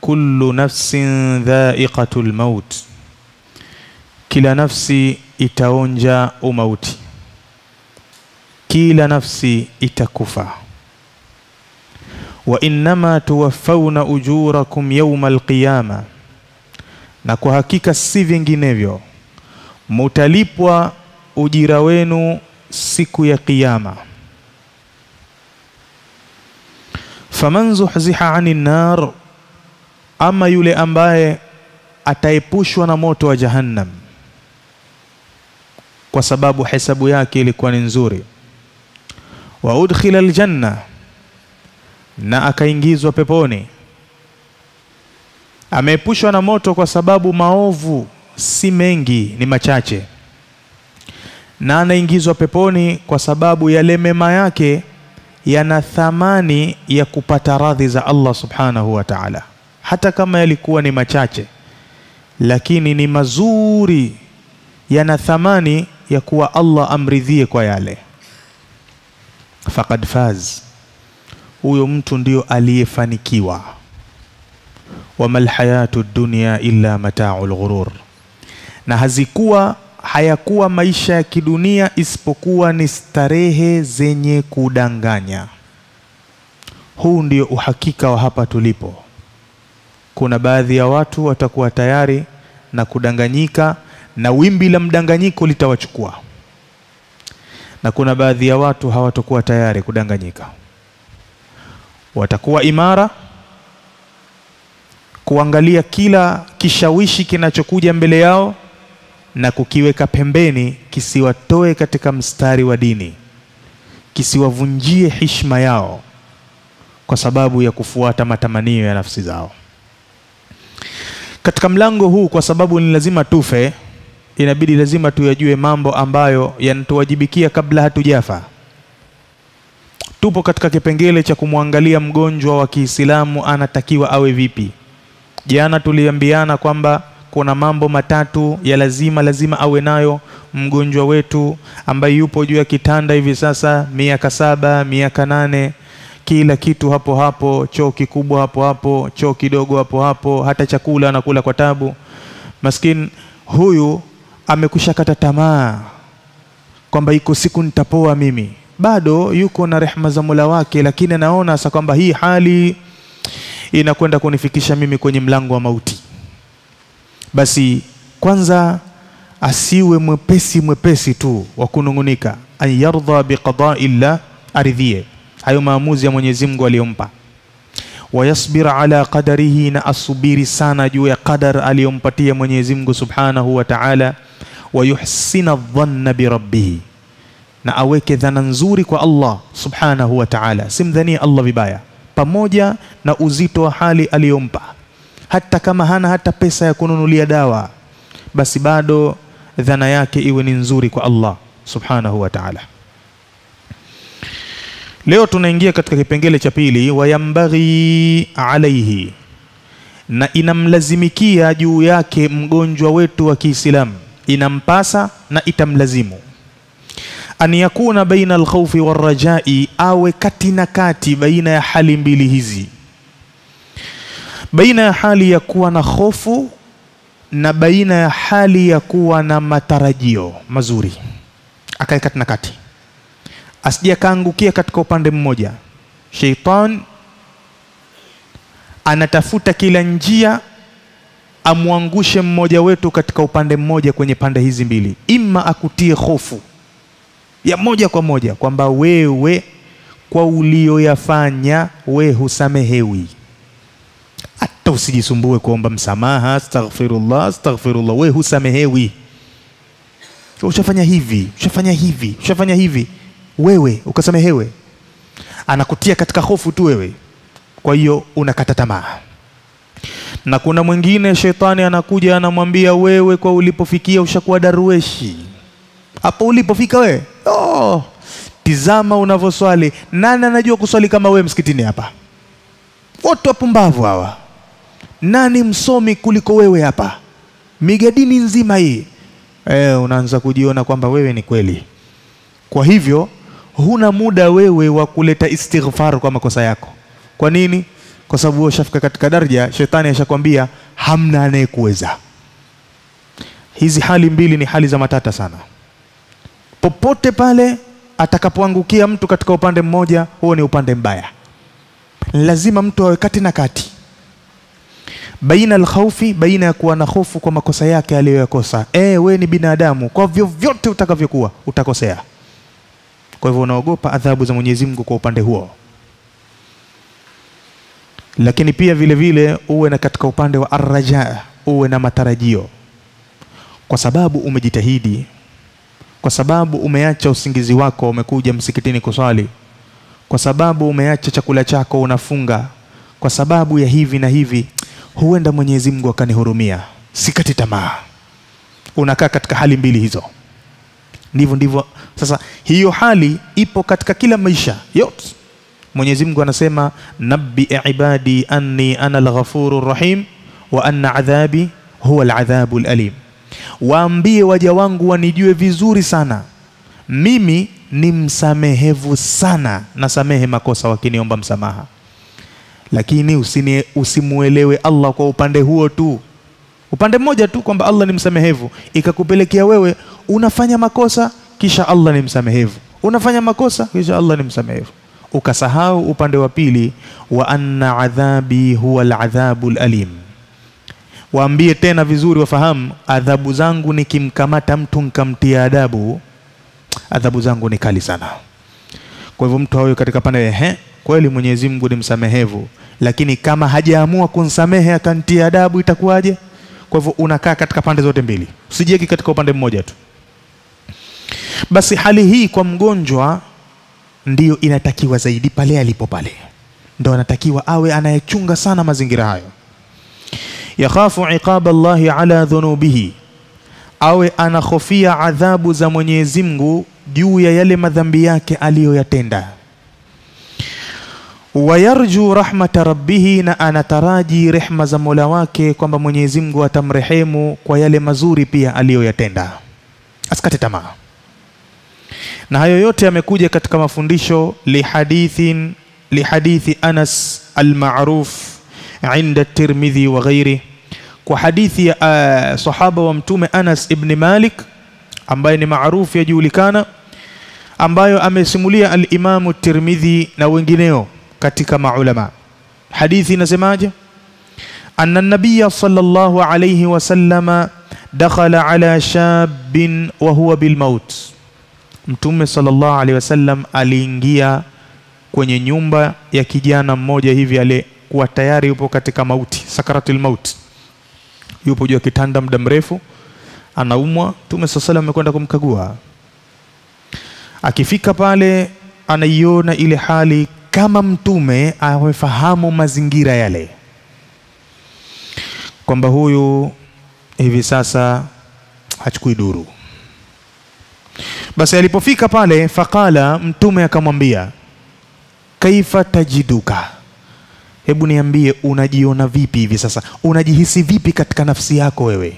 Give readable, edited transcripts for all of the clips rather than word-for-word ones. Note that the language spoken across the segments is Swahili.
Kullu nafsin dha'iqatul maut, kila nafsi itaonja umauti, kila nafsi itakufa. Wa innama tuwaffawna ujurakum yawmal qiyama, na kwa hakika si vinginevyo mutalipwa ujira wenu siku ya kiyama. Faman zuhziha 'anil nar, ama yule ambaye ataepushwa na moto wa jahannam kwa sababu hesabu yake ilikuwa ni nzuri, wa udkhila aljanna, na akaingizwa peponi. Ameepushwa na moto kwa sababu maovu si mengi, ni machache, na anaingizwa peponi kwa sababu yale mema yake yana thamani ya kupata radhi za Allah subhanahu wa ta'ala. Hata kama yalikuwa ni machache, lakini ni mazuri, yana thamani ya kuwa Allah amridhie kwa yale. Faqad faz, huyo mtu ndio aliyefanikiwa. Wamal hayatud dunya illa mata'ul ghurur, na hayakuwa maisha ya kidunia isipokuwa ni starehe zenye kudanganya. Huu ndio uhakika wa hapa tulipo. Kuna baadhi ya watu watakuwa tayari na kudanganyika, na wimbi la mdanganyiko litawachukua, na kuna baadhi ya watu hawatakuwa tayari kudanganyika. Watakuwa imara kuangalia kila kishawishi kinachokuja mbele yao na kukiweka pembeni, kisiwatoe katika mstari wa dini, kisiwavunjie heshima yao kwa sababu ya kufuata matamanio ya nafsi zao. Katika mlango huu, kwa sababu ni lazima tufe, inabidi lazima tuyajue mambo ambayo yanatuwajibikia kabla hatujafa. Tupo katika kipengele cha kumwangalia mgonjwa wa Kiislamu anatakiwa awe vipi. Jana tuliambiana kwamba kuna mambo matatu ya lazima awe nayo mgonjwa wetu ambaye yupo juu ya kitanda hivi sasa, miaka 7, miaka 8, kila kitu hapo hapo, choo kikubwa hapo hapo, choo kidogo hapo hapo, hata chakula anakula kwa tabu. Maskini huyu amekushakata tamaa kwamba iko siku nitapoa mimi. Bado yuko na rehema za Mola wake, lakini anaona sasa kwamba hii hali inakwenda kunifikisha mimi kwenye mlango wa mauti. Basi kwanza asiwe mwepesi tu wa kunungunika, ayardha biqada'illah, aridhie hayo maamuzi ya Mwenyezi Mungu aliyompa. Wayasbir ala qadarihi, na asubiri sana juu ya qadar aliyompatia Mwenyezi Mungu subhanahu wa ta'ala. Wayuhsina dhanna bi rabbih, na aweke dhana nzuri kwa Allah subhanahu wa ta'ala, simdhania Allah vibaya pamoja na uzito wa hali aliyompa. Hata kama hana hata pesa ya kununulia dawa, basi bado dhana yake iwe ni nzuri kwa Allah subhanahu wa ta'ala. Leo tunaingia katika kipengele cha pili, wayambaghi alayhi, na inamlazimikia juu yake mgonjwa wetu wa Kiislamu, inampasa na itamlazimu, an yakuna baina alkhawfi warrajai, awe kati na kati baina ya hali mbili hizi, baina ya hali ya kuwa na hofu na baina ya hali ya kuwa na matarajio mazuri. Akae kati na kati, asije kaangukia katika upande mmoja. Sheitan anatafuta kila njia amwangushe mmoja wetu katika upande mmoja kwenye pande hizi mbili. Ima akutie hofu ya moja kwa moja kwamba wewe kwa ulioyafanya we husamehewi, hata usijisumbue kuomba msamaha, astaghfirullah, we husamehewi. Ushafanya hivi, wewe ukasamehewe. Anakutia katika hofu tu wewe, kwa hiyo unakata tamaa. Na kuna mwingine shetani anakuja anamwambia wewe kwa ulipofikia ushakuwa darweshi. Hapo ulipofika wewe, tizama unavyoswali. Nani anajua kuswali kama wewe msikitini hapa? Wote wapumbavu hawa. Nani msomi kuliko wewe hapa? Migadini nzima hii. Unaanza kujiona kwamba wewe ni kweli. Kwa hivyo huna muda wewe wa kuleta istighfar kwa makosa yako. Kwa nini? Kwa sababu wewe ushafika katika daraja shetani ashakwambia hamna anayekuweza. Hizi hali mbili ni hali za matata sana. Popote pale atakapoangukia mtu katika upande mmoja, huo ni upande mbaya. Lazima mtu awe kati na kati, baina al-khawfi, baina ya kuwa na hofu kwa makosa yake aliyoyakosa. Wewe ni binadamu, kwa vyovyote utakavyokuwa utakosea. Kwa hivyo unaogopa adhabu za Mwenyezi Mungu kwa upande huo. Lakini pia vile vile uwe na katika upande wa arraja, uwe na matarajio. Kwa sababu umejitahidi, kwa sababu umeacha usingizi wako umekuja msikitini kuswali, kwa sababu umeacha chakula chako unafunga, kwa sababu ya hivi na hivi, huenda Mwenyezi Mungu akanihurumia. Sikati tamaa. Unakaa katika hali mbili hizo. Ndivyo. Sasa hiyo hali ipo katika kila maisha yote. Mwenyezi Mungu anasema nabbi ibadi anni ana al-ghafurur rahim wa anna adhabi huwa al-adhabul alim. Waambie waja wangu wanijue vizuri sana, mimi ni msamehevu sana, nasamehe makosa wakiniomba msamaha. Lakini usimuelewe Allah kwa upande huo tu, upande mmoja tu, kwamba Allah ni msamehevu, ikakupelekea wewe unafanya makosa kisha Allah ni msamehevu, unafanya makosa kisha Allah ni msamehevu, ukasahau upande wa pili, wa anna adhabi huwa al-adhabul alim. Waambie tena vizuri wafahamu, adhabu zangu nikimkamata mtu nikamtia adabu, adhabu zangu ni kali sana. Kwa hivyo mtu awe katika pande kweli Mwenyezi Mungu ni msamehevu, lakini kama hajaamua kunsamehe akantia adabu itakuwaje? Kwa hivyo unakaa katika pande zote mbili, usijieki katika upande mmoja tu. Basi hali hii kwa mgonjwa ndiyo inatakiwa zaidi pale alipo pale. Ndio anatakiwa awe anayechunga sana mazingira hayo. Yakhafu iqaba Allahi ala dhunubihi, awe anakhofia adhabu za Mwenyezi Mungu juu ya yale madhambi yake aliyoyatenda. Wayarju rahmata rabbihi, na anataraji rehma za Mola wake kwamba Mwenyezi Mungu atamrehemu kwa yale mazuri pia aliyoyatenda. Asikate tamaa. Na hayo yote yamekuja katika mafundisho lihadithi Anas al-ma'ruf inda Tirmidhi wa ghairi, kwa hadithi ya sahaba wa mtume Anas ibn Malik ambaye ni maarufu yajulikana, ambayo amesimulia al-Imam Tirmidhi na wengineo katika maulama. Hadithi inasemaje? Anna an-nabiy sallallahu alayhi wasallam dakhala ala shabin wa huwa bil maut. Mtume sallallahu alayhi wasallam aliingia kwenye nyumba ya kijana mmoja hivi aliyekuwa tayari yupo katika mauti, sakaratul maut. Yupo juu ya kitanda muda mrefu, anaumwa. Mtume sallallahu alayhi wasallam amekwenda kumkagua. Akifika pale anaiona ile hali kama mtume amefahamu mazingira yale, kwamba huyu hivi sasa hachukui duru. Basi alipofika pale, faqala, mtume akamwambia, kaifa tajiduka, hebu niambie unajiona vipi hivi sasa, unajihisi vipi katika nafsi yako wewe?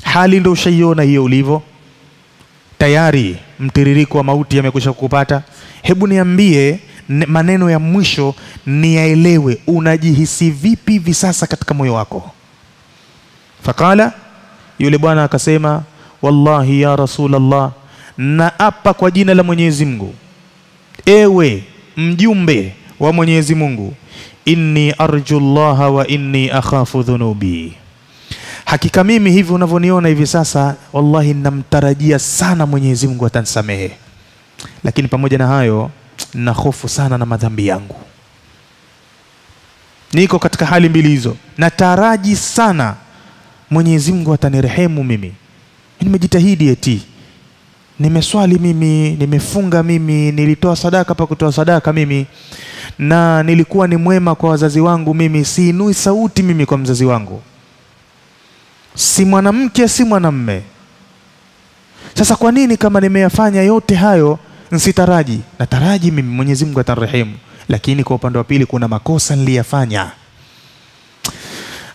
Hali ndio ushaiona hiyo ulivyo, tayari mtiririko wa mauti yamekwisha kukupata. Hebu niambie maneno ya mwisho niyaelewe, unajihisi vipi hivi sasa katika moyo wako? Faqala, yule bwana akasema, wallahi ya Rasulullah, na apa kwa jina la Mwenyezi Mungu, ewe mjumbe wa Mwenyezi Mungu, inni arjullaha wa inni akhafu dhunubi, hakika mimi hivi unavyoniona hivi sasa, wallahi namtarajia sana Mwenyezi Mungu atanisamehe, lakini pamoja na hayo na hofu sana na madhambi yangu. Niko katika hali mbili hizo, nataraji sana Mwenyezi Mungu atanirehemu mimi. Nimejitahidi eti, nimeswali mimi, nimefunga mimi, nilitoa sadaka pa kutoa sadaka mimi, na nilikuwa ni mwema kwa wazazi wangu mimi, siinui sauti mimi kwa mzazi wangu, si mwanamke si mwanamme. Sasa kwa nini kama nimeyafanya yote hayo nsitaraji? Nataraji mimi Mwenyezi Mungu atanirehemu, lakini kwa upande wa pili kuna makosa niliyafanya.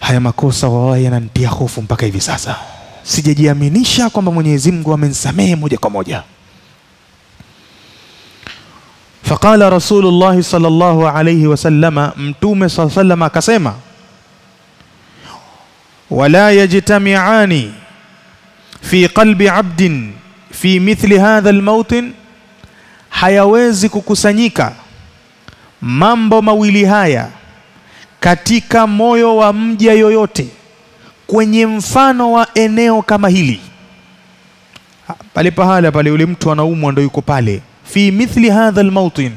Haya makosa wallahi yananitia hofu mpaka hivi sasa. Sijajiaminisha kwamba Mwenyezi Mungu amenisamehe moja kwa moja. Faqala Rasulullah sallallahu alayhi wasallama, mtume sallallahu alayhi wasallam akasema, wala yajtami'ani fi qalbi 'abdin fi mithli hadha al-mawtin, hayawezi kukusanyika mambo mawili haya katika moyo wa mja yoyote kwenye mfano wa eneo kama hili. Pale pahala pale yule mtu anaumwa ndo yuko pale, fi mithli hadha al-mawtin,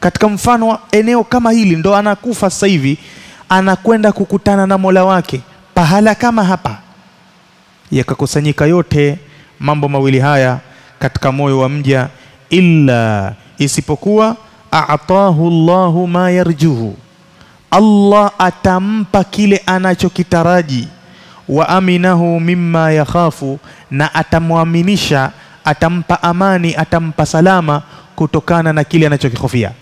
katika mfano wa eneo kama hili ndo anakufa sasa hivi, anakwenda kukutana na Mola wake pahala kama hapa. Yakakusanyika yote mambo mawili haya katika moyo wa mja, illa, isipokuwa a'tahu Allahu ma yarjuhu, Allah atampa kile anachokitaraji, wa aminahu mimma yakhafu, na atamwaminisha, atampa amani, atampa salama kutokana na kile anachokihofia.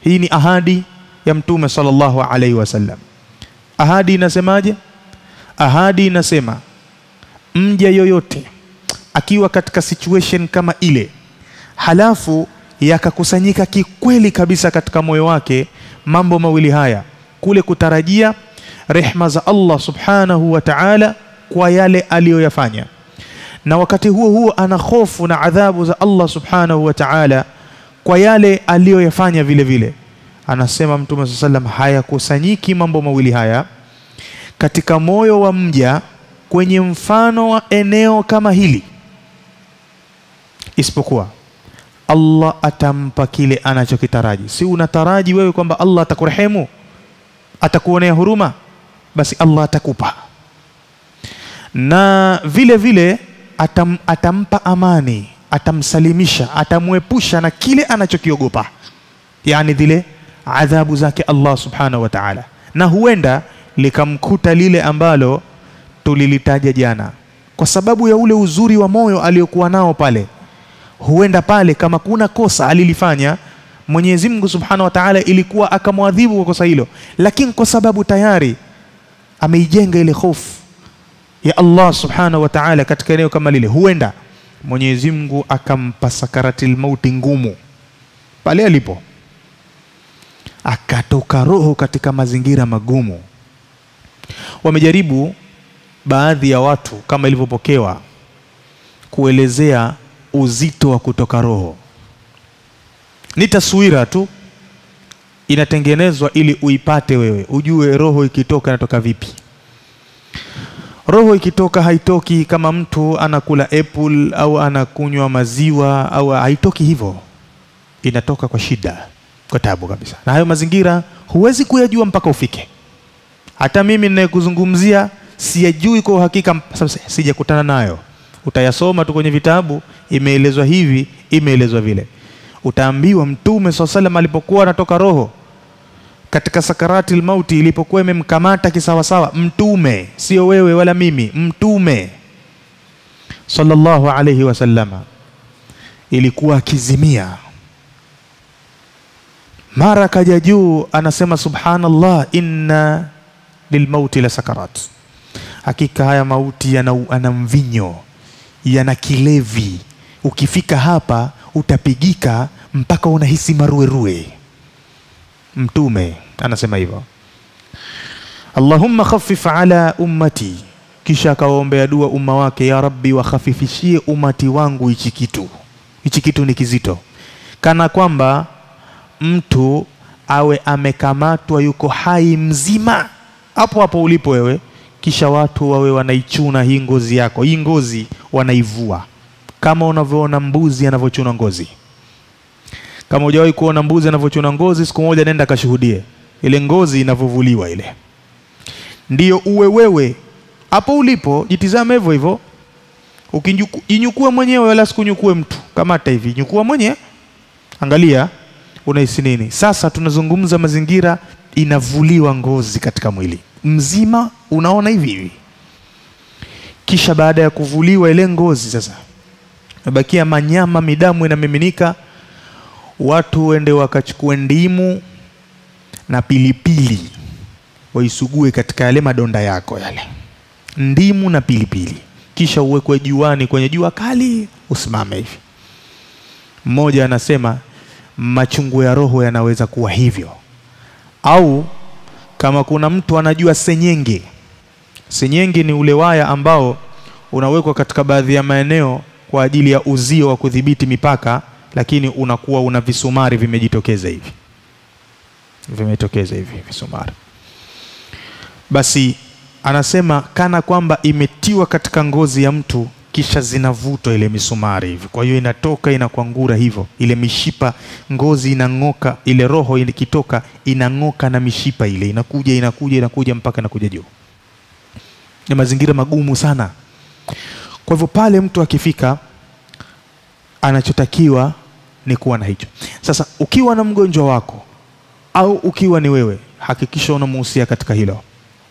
Hii ni ahadi ya Mtume sallallahu alaihi wasallam. Ahadi inasemaje? Ahadi inasema mja yoyote akiwa katika situation kama ile, halafu yakakusanyika kikweli kabisa katika moyo wake mambo mawili haya, kule kutarajia rehma za Allah subhanahu wa ta'ala kwa yale aliyoyafanya, na wakati huo huo ana hofu na adhabu za Allah subhanahu wa ta'ala kwa yale aliyoyafanya vile vile. Anasema Mtume sallallahu alayhi wasallam, hayakusanyiki mambo mawili haya katika moyo wa mja kwenye mfano wa eneo kama hili, isipokuwa Allah atampa kile anachokitaraji. Si unataraji wewe kwamba Allah atakurehemu, atakuonea huruma, basi Allah atakupa, na vile vile atampa amani, atamsalimisha, atamwepusha na kile anachokiogopa, yani zile adhabu zake Allah subhanahu wa ta'ala, na huenda likamkuta lile ambalo tulilitaja jana, kwa sababu ya ule uzuri wa moyo aliyokuwa nao pale. Huenda pale kama kuna kosa alilifanya, Mwenyezi Mungu subhanahu wa ta'ala ilikuwa akamwadhibu kwa kosa hilo, lakini kwa sababu tayari ameijenga ile hofu ya Allah subhanahu wa ta'ala katika eneo kama lile, huenda Mwenyezi Mungu akampa sakaratil mauti ngumu pale alipo, akatoka roho katika mazingira magumu. Wamejaribu baadhi ya watu, kama ilivyopokewa, kuelezea uzito wa kutoka roho. Ni taswira tu inatengenezwa ili uipate wewe, ujue roho ikitoka inatoka vipi. Roho ikitoka haitoki kama mtu anakula apple au anakunywa maziwa, au haitoki hivyo. Inatoka kwa shida, kwa taabu kabisa, na hayo mazingira huwezi kuyajua mpaka ufike. Hata mimi ninayekuzungumzia siyajui kwa uhakika, sijakutana nayo. Utayasoma tu kwenye vitabu, imeelezwa hivi, imeelezwa vile. Utaambiwa Mtume sallallahu alaihi wasallam alipokuwa anatoka roho katika sakaratil mauti, ilipokuwa imemkamata kisawasawa, Mtume, sio wewe wala mimi, Mtume sallallahu alaihi wasallam ilikuwa akizimia. Mara kaja juu anasema, subhanallah, inna lilmauti la sakarat, hakika haya mauti yana mvinyo, yana kilevi, ukifika hapa utapigika mpaka unahisi maruerue. Mtume anasema hivyo. Allahumma khaffif ala ummati, kisha akaombea dua umma wake, ya Rabbi wakhafifishie umati wangu hichi kitu. Hichi kitu ni kizito, kana kwamba mtu awe amekamatwa yuko hai mzima hapo hapo ulipo wewe, kisha watu wawe wanaichuna hii ngozi yako. Hii ngozi wanaivua, kama unavyoona mbuzi anavyochuna ngozi. Kama hujawahi kuona mbuzi anavyochuna ngozi, siku moja nenda kashuhudie ile ngozi inavyovuliwa ile. Ndiyo uwe wewe hapo ulipo, jitizame hivyo hivyo. Ukinyukua mwenyewe wala sikunyukue mtu, kamata hivi, nyukua mwenyewe, angalia unahisi nini. Sasa tunazungumza mazingira, inavuliwa ngozi katika mwili mzima, unaona hivi hivi. Kisha baada ya kuvuliwa ile ngozi, sasa mabakia manyama, midamu inamiminika. Watu wende wakachukue ndimu na pilipili, waisugue katika yale madonda yako yale, ndimu na pilipili, kisha uwekwe juani, kwenye jua kali, usimame hivi. Mmoja anasema machungu ya roho yanaweza kuwa hivyo. Au kama kuna mtu anajua senyenge. Senyenge ni ule waya ambao unawekwa katika baadhi ya maeneo kwa ajili ya uzio wa kudhibiti mipaka, lakini unakuwa una visumari vimejitokeza hivi. Vimetokeza hivi visumari. Basi anasema kana kwamba imetiwa katika ngozi ya mtu kisha zinavutwa ile misumari hivi. Kwa hiyo inatoka inakwangura hivyo. Ile mishipa ngozi inangoka, ile roho ikitoka inangoka na mishipa ile inakuja mpaka inakuja juu. Ni mazingira magumu sana. Kwa hivyo pale mtu akifika anachotakiwa ni kuwa na hicho. Sasa ukiwa na mgonjwa wako au ukiwa ni wewe, hakikisha unamuhusia katika hilo.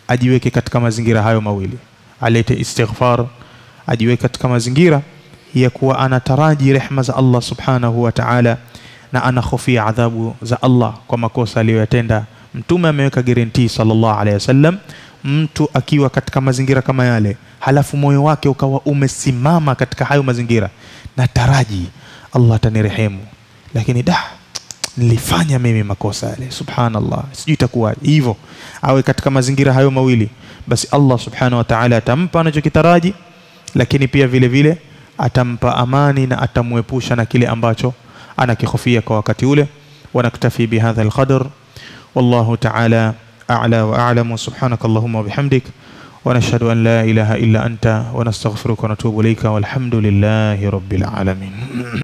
Ajiweke katika mazingira hayo mawili. Alete istighfar, ajiweke katika mazingira ya kuwa anataraji rehema za Allah subhanahu wa ta'ala na anahofia adhabu za Allah kwa makosa aliyoyatenda. Mtume ameweka guarantee sallallahu alayhi wasallam, mtu akiwa katika mazingira kama yale halafu moyo wake ukawa umesimama katika hayo mazingira, na taraji Allah atanirehemu, lakini nilifanya mimi makosa yale, subhanallah, sijui itakuwa hivyo. Awe katika mazingira hayo mawili, basi Allah subhanahu wa ta'ala atampa anachokitaraji, lakini pia vile vile atampa amani na atamuepusha na kile ambacho anakihofia kwa wakati ule. Wanaktafi bihadha alqadr, wallahu ta'ala a'la wa a'lam. Subhanaka Allahumma wa bihamdik, wa nashhadu an la ilaha illa anta, wa nastaghfiruka wa natubu ilayka, walhamdulillahi rabbil alamin.